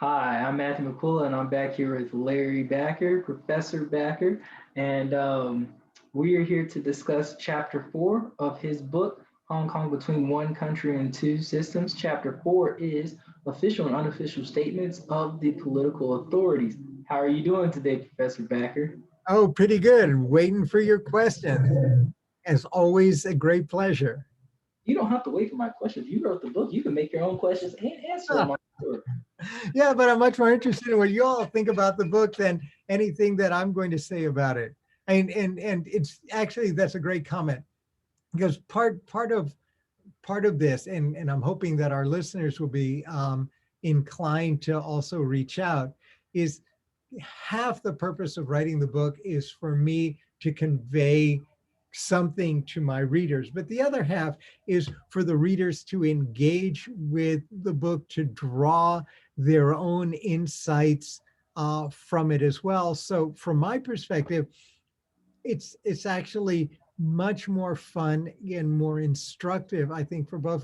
Hi, I'm Matthew McQuilla, and I'm back here with Larry Backer, Professor Backer, and we are here to discuss Chapter 4 of his book, Hong Kong Between One Country and Two Systems. Chapter 4 is Official and Unofficial Statements of the Political Authorities. How are you doing today, Professor Backer? Oh, pretty good. Waiting for your questions. As always, a great pleasure. You don't have to wait for my questions. You wrote the book. You can make your own questions and answer them. Yeah, but I'm much more interested in what you all think about the book than anything that I'm going to say about it. And it's actually, that's a great comment, because part of this, and I'm hoping that our listeners will be inclined to also reach out, is half the purpose of writing the book is for me to convey something to my readers, but the other half is for the readers to engage with the book, to draw their own insights from it as well. So from my perspective, it's actually much more fun and more instructive, I think, for both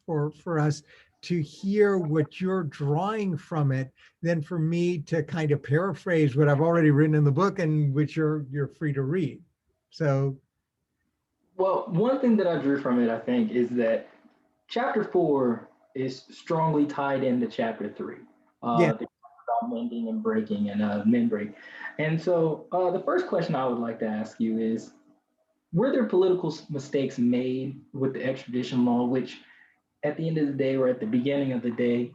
for us to hear what you're drawing from it than for me to kind of paraphrase what I've already written in the book, and which you're free to read. So Well, one thing that I drew from it, I think, is that chapter 4 is strongly tied into chapter 3. yeah, They talk about mending and breaking and mend break. And so the first question I would like to ask you is, were there political mistakes made with the extradition law, which at the end of the day or at the beginning of the day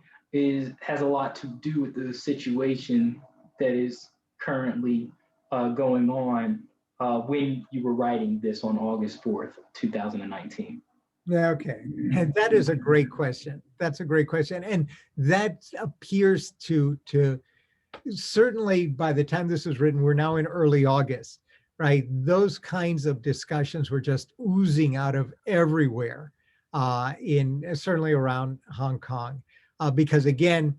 has a lot to do with the situation that is currently going on when you were writing this on August 4th, 2019? yeah, okay. And that is a great question. That's a great question. And that appears to certainly, by the time this was written, we're now in early August, right? Those kinds of discussions were just oozing out of everywhere, in certainly around Hong Kong, because again,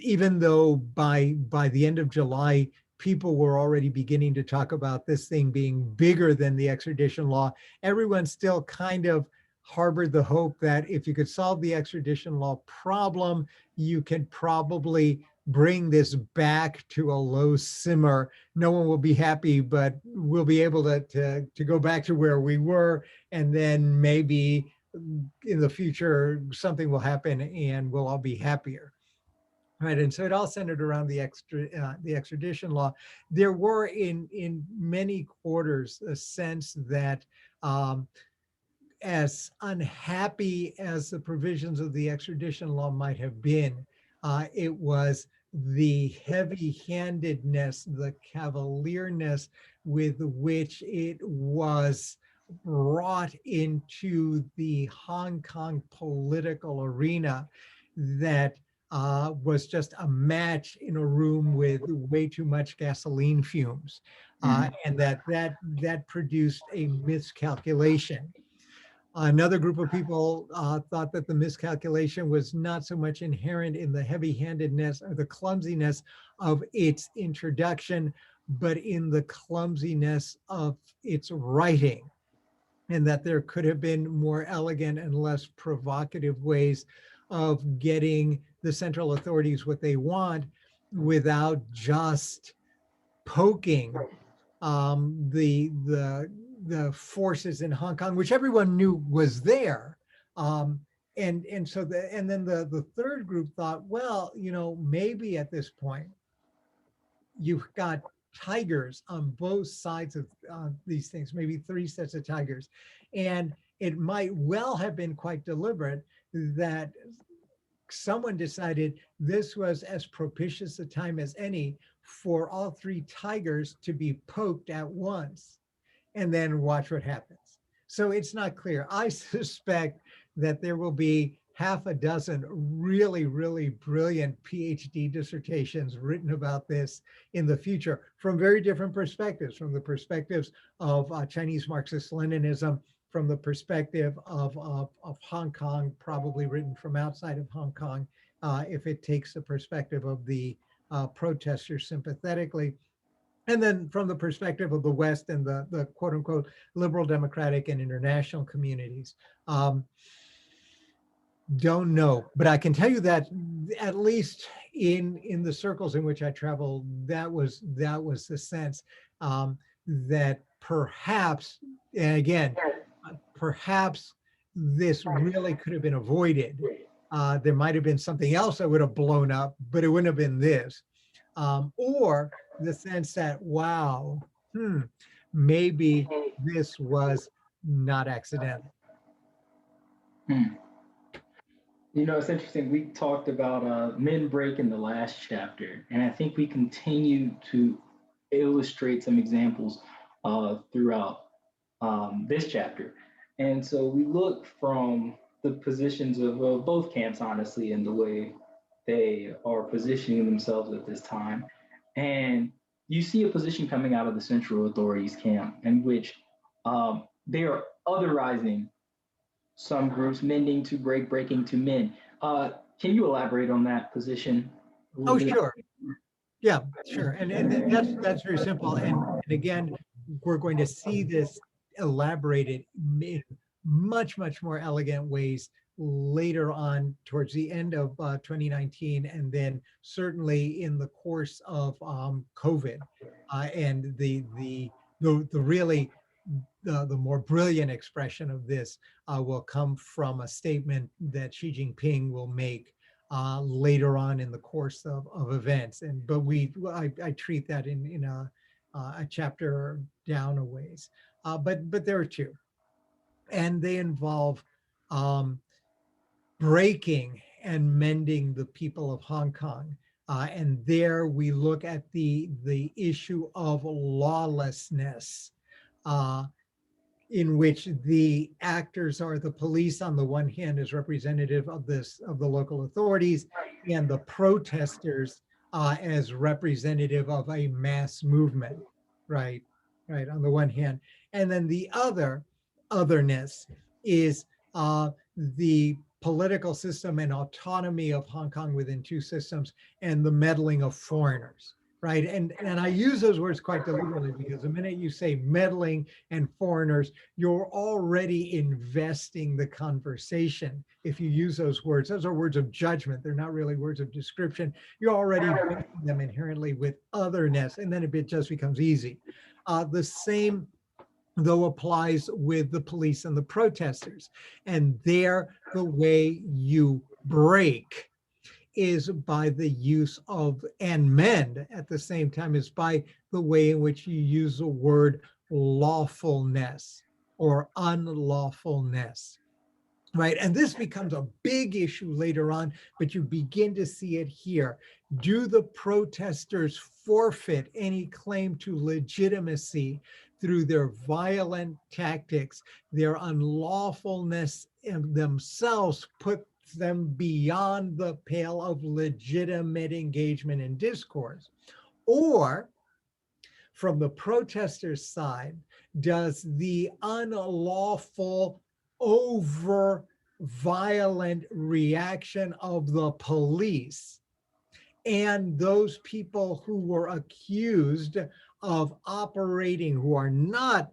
even though by the end of July, people were already beginning to talk about this thing being bigger than the extradition law, everyone still kind of harbored the hope that if you could solve the extradition law problem, you could probably bring this back to a low simmer. No one will be happy, but we'll be able to go back to where we were. And then maybe in the future, something will happen and we'll all be happier. Right, and so it all centered around the extradition law. There were in many quarters a sense that as unhappy as the provisions of the extradition law might have been, it was the heavy-handedness, the cavalierness with which it was brought into the Hong Kong political arena that was just a match in a room with way too much gasoline fumes, and that produced a miscalculation. Another group of people thought that the miscalculation was not so much inherent in the heavy-handedness or the clumsiness of its introduction, but in the clumsiness of its writing, and that there could have been more elegant and less provocative ways of getting the central authorities what they want without just poking the forces in Hong Kong, which everyone knew was there. And then the third group thought, well, maybe at this point you've got tigers on both sides of these things, maybe three sets of tigers. And it might well have been quite deliberate that someone decided this was as propitious a time as any for all three tigers to be poked at once, and then watch what happens. So it's not clear. I suspect that there will be half a dozen really, really brilliant PhD dissertations written about this in the future from very different perspectives, from the perspectives of Chinese Marxist-Leninism, from the perspective of Hong Kong, probably written from outside of Hong Kong, if it takes the perspective of the protesters sympathetically. And then from the perspective of the West and the quote unquote liberal democratic and international communities. Don't know, but I can tell you that at least in the circles in which I traveled, that was the sense, that perhaps, and again, perhaps this really could have been avoided. There might have been something else that would have blown up, but it wouldn't have been this. Or the sense that, wow, maybe this was not accidental. Hmm. You know, it's interesting. We talked about men break in the last chapter, and I think we continue to illustrate some examples throughout this chapter. And so we look from the positions of both camps, honestly, and the way they are positioning themselves at this time. And you see a position coming out of the Central Authorities camp in which they are otherizing some groups, mending to break, breaking to mend. Can you elaborate on that position a little Oh, bit? sure. Yeah, sure. And that's very simple. And again, we're going to see this elaborated in much, much more elegant ways later on towards the end of 2019, and then certainly in the course of COVID. And the really the more brilliant expression of this will come from a statement that Xi Jinping will make later on in the course of events. And but I treat that in a chapter down a ways. But there are two, and they involve um, breaking and mending the people of Hong Kong. And there we look at the issue of lawlessness. In which the actors are the police on the one hand as representative of the local authorities, and the protesters as representative of a mass movement, right? Right, on the one hand. And then the otherness is the political system and autonomy of Hong Kong within two systems, and the meddling of foreigners. Right. And I use those words quite deliberately, because the minute you say meddling and foreigners, you're already investing the conversation. If you use those are words of judgment. They're not really words of description. You're already investing them inherently with otherness, and then it just becomes easy. The same though applies with the police and the protesters. And there, the way you break is by the use of, and mend at the same time, is by the way in which you use the word lawfulness or unlawfulness. Right. And this becomes a big issue later on, but you begin to see it here. Do the protesters forfeit any claim to legitimacy through their violent tactics? Their unlawfulness in themselves put them beyond the pale of legitimate engagement in discourse? Or from the protesters' side, does the unlawful, over violent reaction of the police and those people who were accused of operating, who are not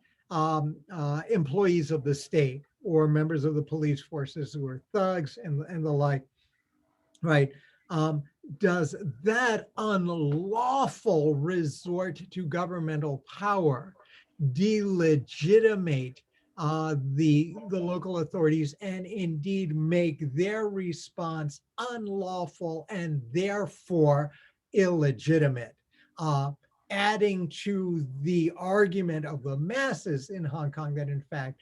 employees of the state or members of the police forces, who are thugs and the like, right? Does that unlawful resort to governmental power delegitimate the local authorities, and indeed make their response unlawful and therefore illegitimate? Adding to the argument of the masses in Hong Kong that in fact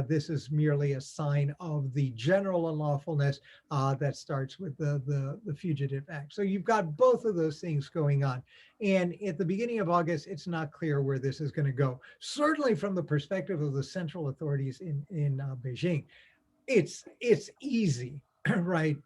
this is merely a sign of the general unlawfulness that starts with the Fugitive Act. So you've got both of those things going on. And at the beginning of August, it's not clear where this is going to go. Certainly from the perspective of the central authorities in Beijing, it's easy, right?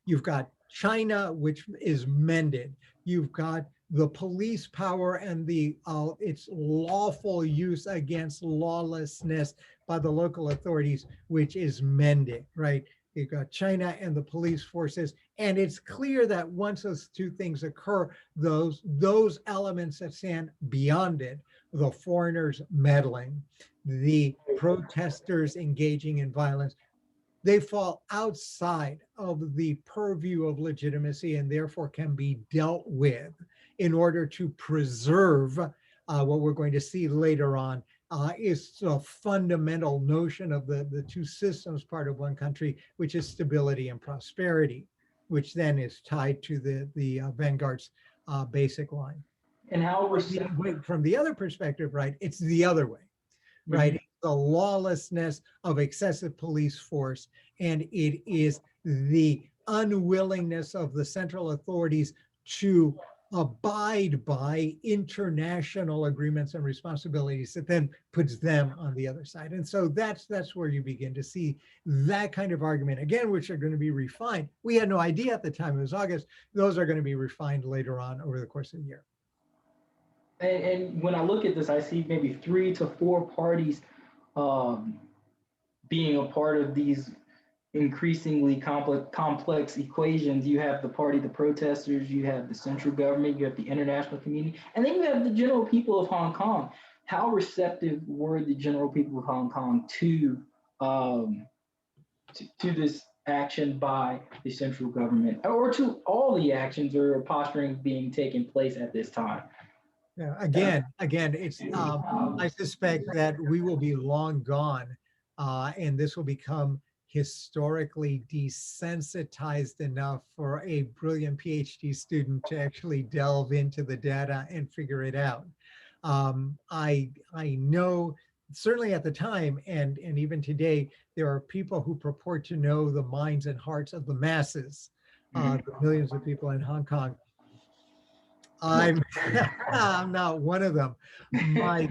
You've got China, which is mended. You've got the police power and its lawful use against lawlessness by the local authorities, which is mending, right? You've got China and the police forces. And it's clear that once those two things occur, those elements that stand beyond it, the foreigners meddling, the protesters engaging in violence, they fall outside of the purview of legitimacy and therefore can be dealt with in order to preserve what we're going to see later on is a fundamental notion of the two systems part of one country, which is stability and prosperity, which then is tied to the vanguard's basic line. And how From the other perspective, right, it's the other way, right? Mhm. The lawlessness of excessive police force, and it is the unwillingness of the central authorities to abide by international agreements and responsibilities that then puts them on the other side. And so that's where you begin to see that kind of argument, again, which are going to be refined. We had no idea at the time, it was August. Those are going to be refined later on over the course of the year. And when I look at this, I see maybe 3 to 4 parties um, being a part of these increasingly complex equations. You have the party, the protesters, you have the central government, you have the international community, and then you have the general people of Hong Kong. How receptive were the general people of Hong Kong um, to this action by the central government, or to all the actions or posturing being taken place at this time? Yeah, again, it's I suspect that we will be long gone, and this will become historically desensitized enough for a brilliant PhD student to actually delve into the data and figure it out. I know certainly at the time and even today, there are people who purport to know the minds and hearts of the masses, the millions of people in Hong Kong. I'm I'm not one of them. My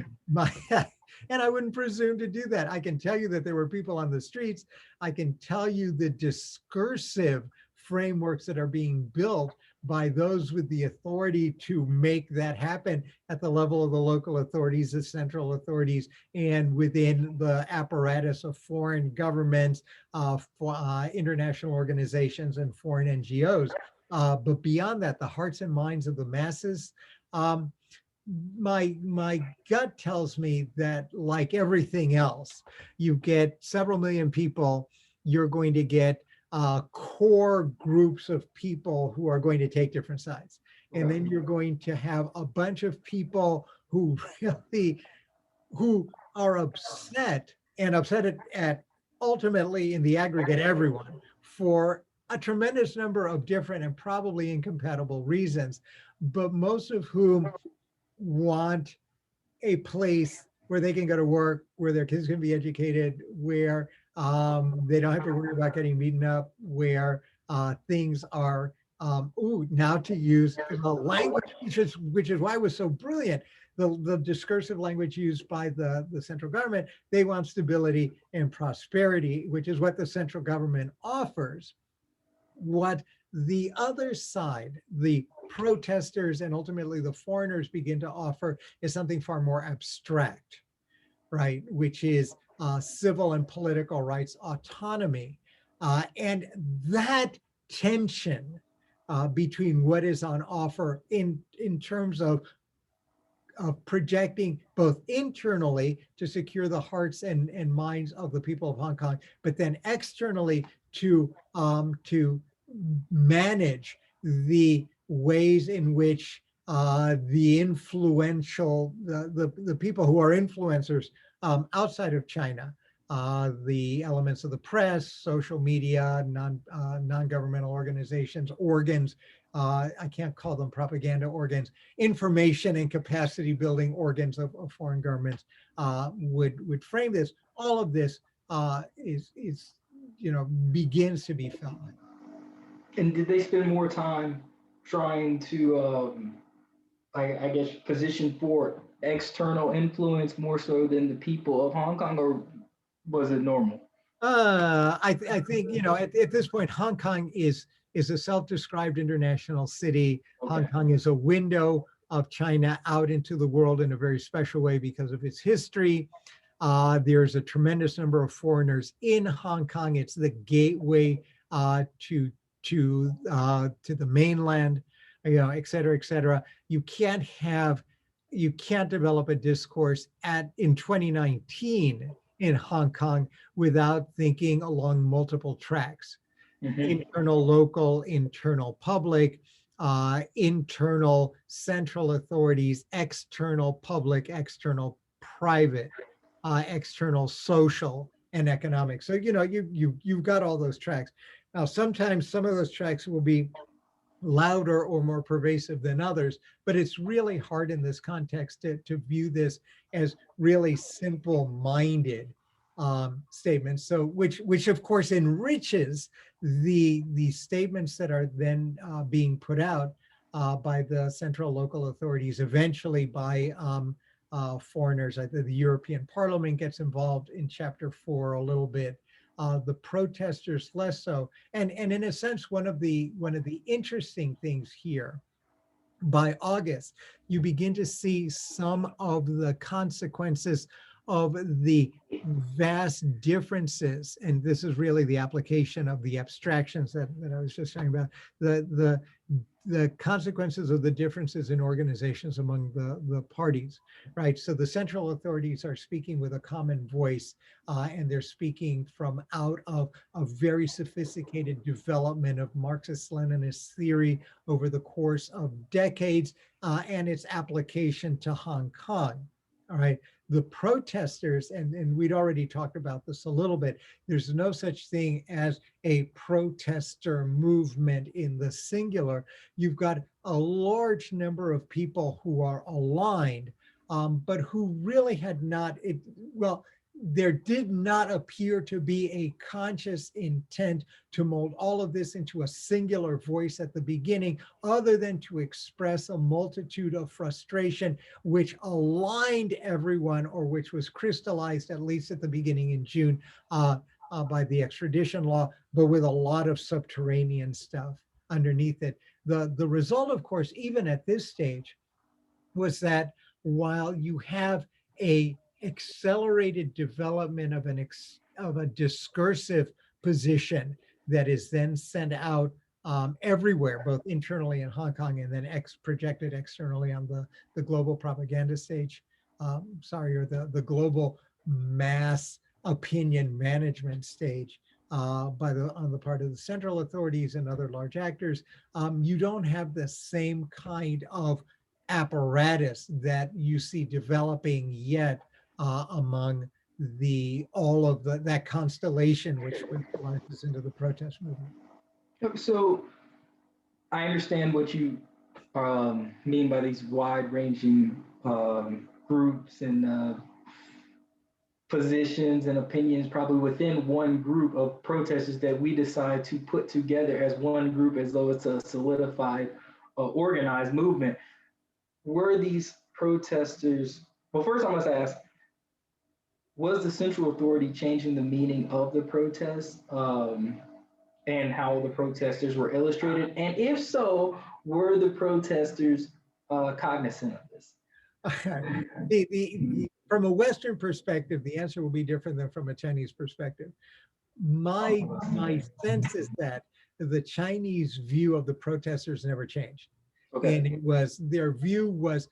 and I wouldn't presume to do that. I can tell you that there were people on the streets. I can tell you the discursive frameworks that are being built by those with the authority to make that happen at the level of the local authorities, the central authorities, and within the apparatus of foreign governments, international organizations, and foreign NGOs. But beyond that, the hearts and minds of the masses, my gut tells me that, like everything else, you get several million people, you're going to get core groups of people who are going to take different sides. And then you're going to have a bunch of people who who are upset at ultimately in the aggregate everyone for a tremendous number of different and probably incompatible reasons, but most of whom want a place where they can go to work, where their kids can be educated, where they don't have to worry about getting beaten up, where things are, now to use the language, which is why it was so brilliant, the discursive language used by the central government. They want stability and prosperity, which is what the central government offers. What the other side, the protesters and ultimately the foreigners, begin to offer is something far more abstract, right? Which is civil and political rights autonomy. And that tension between what is on offer in terms of projecting both internally to secure the hearts and minds of the people of Hong Kong, but then externally to manage the ways in which the influential, the people who are influencers outside of China, the elements of the press, social media, non-governmental organizations, organs, I can't call them propaganda organs, information and capacity building organs of foreign governments would frame this. All of this is begins to be felt. And did they spend more time trying to, I guess, position for external influence more so than the people of Hong Kong, or was it normal? I think, at this point, Hong Kong is a self-described international city. Okay. Hong Kong is a window of China out into the world in a very special way because of its history. There's a tremendous number of foreigners in Hong Kong. It's the gateway to the mainland, et cetera, et cetera. You can't develop a discourse in 2019 in Hong Kong without thinking along multiple tracks. Mhm. Internal local, internal public, internal central authorities, external public, external private, external social and economic. So you've got all those tracks. Now sometimes some of those tracks will be louder or more pervasive than others, but it's really hard in this context to view this as really simple-minded statements. So which of course enriches the statements that are then being put out by the central local authorities, eventually by foreigners. The European Parliament gets involved in chapter 4 a little bit. The protesters less so. And in a sense, one of the interesting things here, by August, you begin to see some of the consequences of the vast differences. And this is really the application of the abstractions that I was just talking about, the consequences of the differences in organizations among the parties, right? So the central authorities are speaking with a common voice, and they're speaking from out of a very sophisticated development of Marxist-Leninist theory over the course of decades, and its application to Hong Kong. All right. The protesters, and we'd already talked about this a little bit, there's no such thing as a protester movement in the singular. You've got a large number of people who are aligned, but who really had not, well, there did not appear to be a conscious intent to mold all of this into a singular voice at the beginning, other than to express a multitude of frustration, which aligned everyone, or which was crystallized, at least at the beginning in June, by the extradition law, but with a lot of subterranean stuff underneath it. The result, of course, even at this stage, was that while you have a accelerated development of a discursive position that is then sent out everywhere, both internally in Hong Kong and then projected externally on the global propaganda stage, or the global mass opinion management stage, on the part of the central authorities and other large actors. You don't have the same kind of apparatus that you see developing yet among that constellation which launches into the protest movement. So I understand what you mean by these wide-ranging groups and positions and opinions, probably within one group of protesters that we decide to put together as one group, as though it's a solidified, organized movement. Were these protesters? Well, first I must ask: was the central authority changing the meaning of the protest? And how the protesters were illustrated? And if so, were the protesters cognizant of this? From a Western perspective, the answer will be different than from a Chinese perspective. My sense is that the Chinese view of the protesters never changed. Okay. And their view was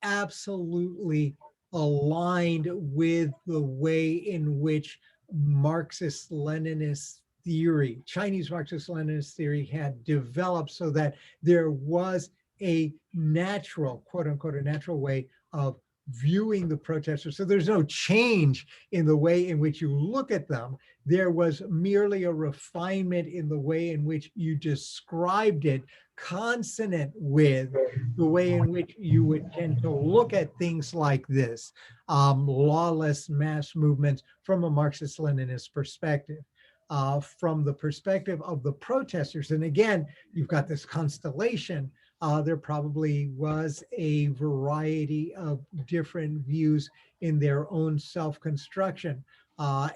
absolutely aligned with the way in which Marxist-Leninist theory, Chinese Marxist-Leninist theory, had developed, so that there was a natural, quote unquote, a natural way of viewing the protesters. So there's no change in the way in which you look at them. There was merely a refinement in the way in which you described it, consonant with the way in which you would tend to look at things like this, lawless mass movements, from a Marxist-Leninist perspective. From the perspective of the protesters, and again, you've got this constellation, there probably was a variety of different views in their own self-construction.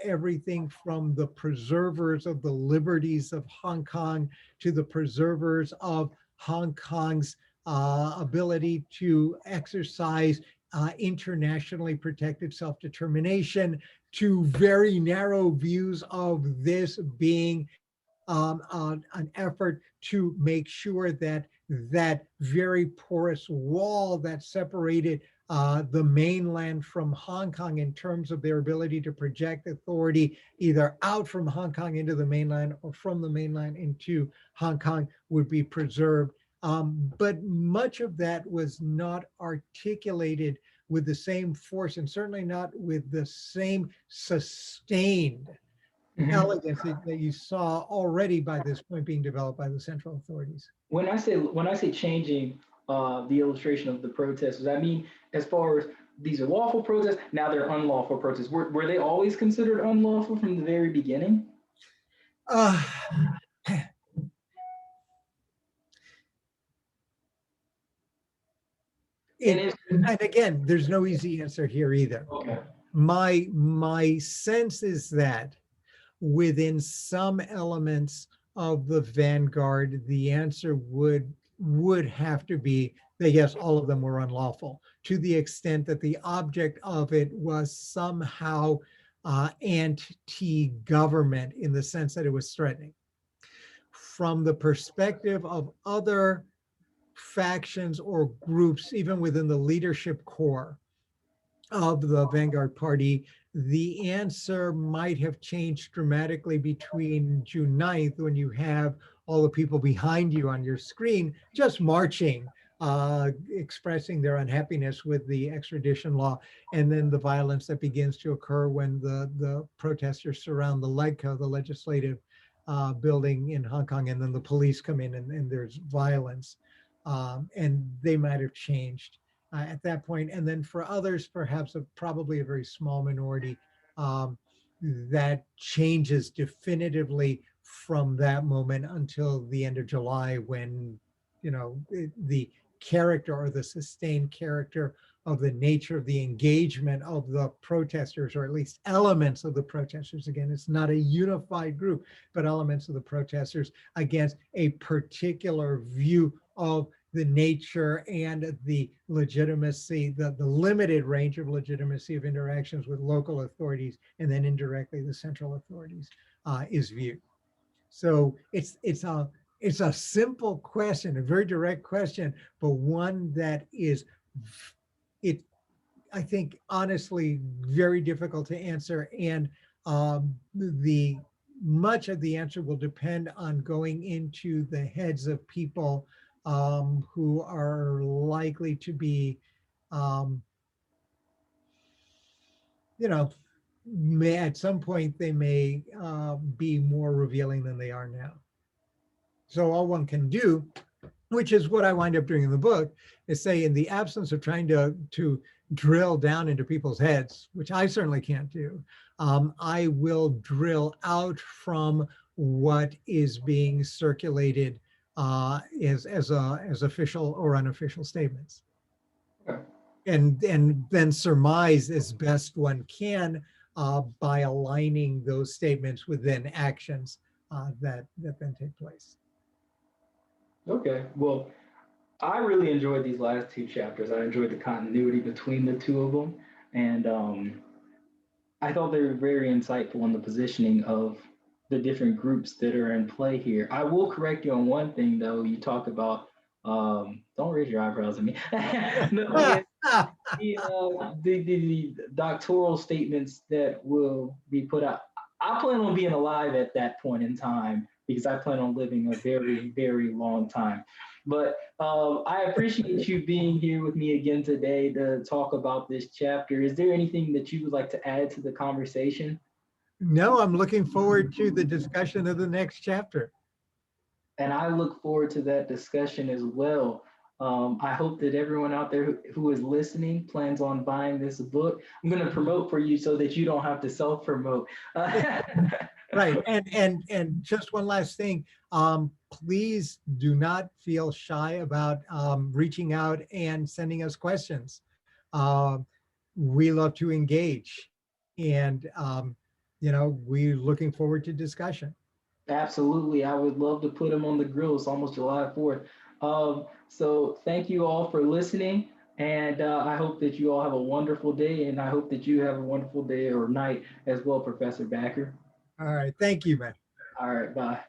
Everything from the preservers of the liberties of Hong Kong to the preservers of Hong Kong's ability to exercise internationally protected self-determination, to very narrow views of this being an effort to make sure that that very porous wall that separated the mainland from Hong Kong in terms of their ability to project authority either out from Hong Kong into the mainland or from the mainland into Hong Kong would be preserved. But much of that was not articulated with the same force and certainly not with the same sustained Mhm. elegance that you saw already by this point being developed by the central authorities. When I say changing the illustration of the protests, does that mean as far as these are lawful protests, now they're unlawful protests? Were they always considered unlawful from the very beginning? Uh, And it, if and again, there's no easy answer here either. okay, My sense is that within some elements of the vanguard, the answer would have to be that yes, all of them were unlawful to the extent that the object of it was somehow anti-government in the sense that it was threatening. From the perspective of other factions or groups, even within the leadership core of the Vanguard Party, the answer might have changed dramatically between June 9th, when you have all the people behind you on your screen just marching, expressing their unhappiness with the extradition law, and then the violence that begins to occur when the protesters surround the LegCo, the legislative building in Hong Kong, and then the police come in and there's violence. And they might have changed at that point. And then for others, perhaps probably a very small minority, that changes definitively from that moment until the end of July, when, the character or the sustained character of the nature of the engagement of the protesters, or at least elements of the protesters. Again, it's not a unified group, but elements of the protesters against a particular view of the nature and the legitimacy, the limited range of legitimacy of interactions with local authorities, and then indirectly the central authorities, is viewed. So it's a simple question, a very direct question, but one that is, it I think honestly very difficult to answer. And the much of the answer will depend on going into the heads of people who are likely to be, um, at some point they may be more revealing than they are now. So all one can do, which is what I wind up doing in the book, is say, in the absence of trying to drill down into people's heads, which I certainly can't do, I will drill out from what is being circulated as official or unofficial statements, okay. and then surmise as best one can by aligning those statements with then actions that then take place. Okay. Well, I really enjoyed these last two chapters. I enjoyed the continuity between the two of them, and I thought they were very insightful on the positioning of the different groups that are in play here. I will correct you on one thing, though. You talk about don't raise your eyebrows at me. No, the doctoral statements that will be put out. I plan on being alive at that point in time because I plan on living a very, very long time. But I appreciate you being here with me again today to talk about this chapter. Is there anything that you would like to add to the conversation? No, I'm looking forward to the discussion of the next chapter. And I look forward to that discussion as well. I hope that everyone out there who is listening plans on buying this book. I'm going to promote for you so that you don't have to self-promote. Right. And just one last thing. Please do not feel shy about reaching out and sending us questions. We love to engage, and we're looking forward to discussion. Absolutely. I would love to put them on the grill. It's almost July 4th. So thank you all for listening. And I hope that you all have a wonderful day. And I hope that you have a wonderful day or night as well, Professor Backer. All right. Thank you, man. All right. Bye.